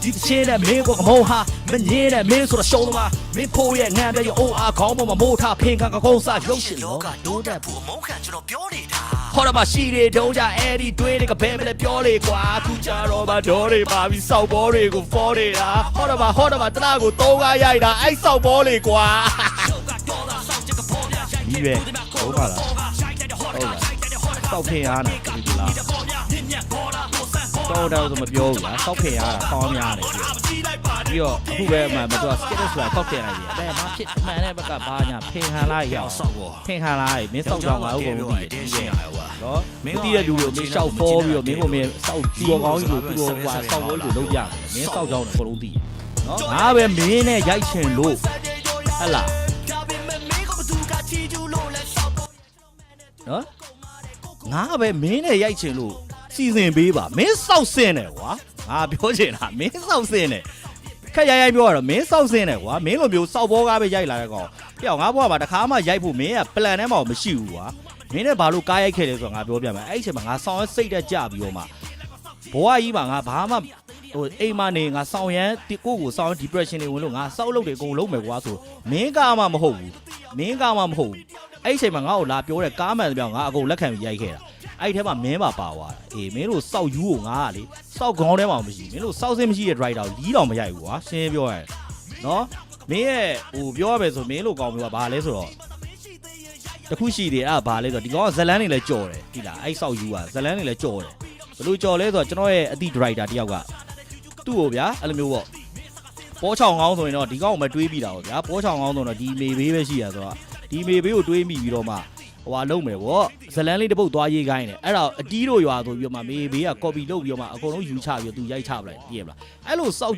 ဒီချင်းနဲ့မင်းကိုကမောဟာမငင်းနဲ့မင်းဆိုတော့ရှုံးတော့မင်းဖို့ရဲ့ငံတဲ့ရဲ့အိုအားခေါင်းပေါ်မှာမိုးထားဖင်ခံကကုန်းစားရုပ်ရှင်လောကတိုးတက်ဖို့မုန်းခံကျွန်တော်ပြောနေတာဟောတော့မရှိတယ်တုံးကြအဲ့ဒီတွေးတွေကဘယ်မလဲပြောလေကွာခုကြတော့ဗဒေါ်တွေပါပြီးစောက်ဘောတွေကိုဖော်နေတာဟောတော့ဗတနာကိုသုံးကားရိုက်တာအဲ့စောက်ဘောလေကွာဒီပဲဟုတ်ပါလားဟုတ်လားစောက်ဖင်အားနာဒီလားတော့တော့မပြောဘူးလားစောက်ဖင်အားတာကောင်းများတယ်ပြီးတော့အခုပဲမှမတော် skills ဆိုတာကောက်တင်လိုက်ပြီအဲ့မဖြစ်မှန်တဲ့ဘက်ကဘာညာဖင်ဟန်လိုက်ရအောင်ဖင်ဟန်လိုက်မင်းစောက်ကြောင်ငါ့ကိုမသိတယ်နော်မင်းသိတဲ့လူကိုမင်းရှောက်ဖော်ပြီးတော့မင်းကိုမင်းစောက်သူတော်ကောင်းကြီးကိုသူတော်ဟွာစောက်လို့လုပ်ပြတယ်မင်းစောက်ကြောင်ကိုအကုန်လုံးသိနော်ငါပဲမင်းနဲ့ရိုက်ချင်လို့ဟဲ့လားနော်ငါပဲမင်းနဲ့ရိုက်ချင်လို့စီစဉ်ပေးပါမင်းစောက်စင်းတယ်ကွာငါပြောချင်တာမင်းစောက်စင်းတယ်ခက်ရိုက်ပြောရတော့မင်းစောက်စင်းတယ်ကွာမင်းလိုမျိုးစောက်ဘောကားပဲရိုက်လာတဲ့ကောင်ပြောင်းငါဘွားမှာတခါမှရိုက်ဖို့မင်းက plan ထဲမှာမရှိဘူးကွာမင်းနဲ့ဘာလို့ကားရိုက်ခဲ့လဲဆိုတော့ငါပြောပြမယ်အဲ့ဒီအချိန်မှာငါဆောင်းရစိတ်တက်ကြပြီးတော့မှဘဝကြီးမှာငါဘာမှဟိုအိမ်မနေငါဆောင်းရမ်းကိုဆောင်း depression တွေဝင်လို့ငါစောက်လုပ်တွေအကုန်လုံးမယ်ကွာဆိုမင်းကားမှမဟုတ်ဘူးအဲ့ဒီအချိန်မှာငါ့ကိုလာပြောတဲ့ကားမှန်ပြောင်းငါအကုန်လက်ခံပြီးရိုက်ခဲ့တာအဲ့ထဲမှာမင်းပါပါသွားတာအေးမင်းတို့စောက်ယူကိုငါကလေစောက်ခေါင်းထဲမှာမရှိမင်းတို့စောက်စင်းမရှိတဲ့ driver ကိုလီးတော်မရိုက်ဘူးကွာရှင်းပြောရရင်နော်မင်းရဲ့ဟိုပြောရမယ်ဆိုမင်းတို့ကောင်းမျိုးကဘာလဲဆိုတော့တခုရှိတယ်အဲ့ဘာလဲဆိုတော့ဒီကောင်ကဇလန်းနေလဲကြော်တယ်ဒီလားအဲ့စောက်ယူကဇလန်းနေလဲကြော်တယ်ဘလို့ကြော်လဲဆိုတော့ကျွန်တော်ရဲ့အတိ driver တယောက်ကသူ့ကိုဗျာအဲ့လိုမျိုးပေါ့ပေါ်ချောင်းကောင်းဆိုရင်တော့ဒီကောင်ကိုမတွေးပြီးတာပေါ့ဗျာပေါ်ချောင်းကောင်းဆိုတော့ဒီမေဘေးပဲရှိရဆိုတော့ဒီမေဘေးကိုတွေးမိပြီးတော့မှဟွာလုံးမယ်ဗောဇလန်းလေးတစ်ပုတ်သွားရေးခိုင်းတယ်အဲ့ဒါအတီးတို့ရွာဆိုပြီးတော့မှမေဘေးက copy လုပ်ပြီးတော့မှအကုန်လုံးယူချပြီးတော့သူရိုက်ချပလိုက်ပြည့်မလားအဲ့လိုစောက်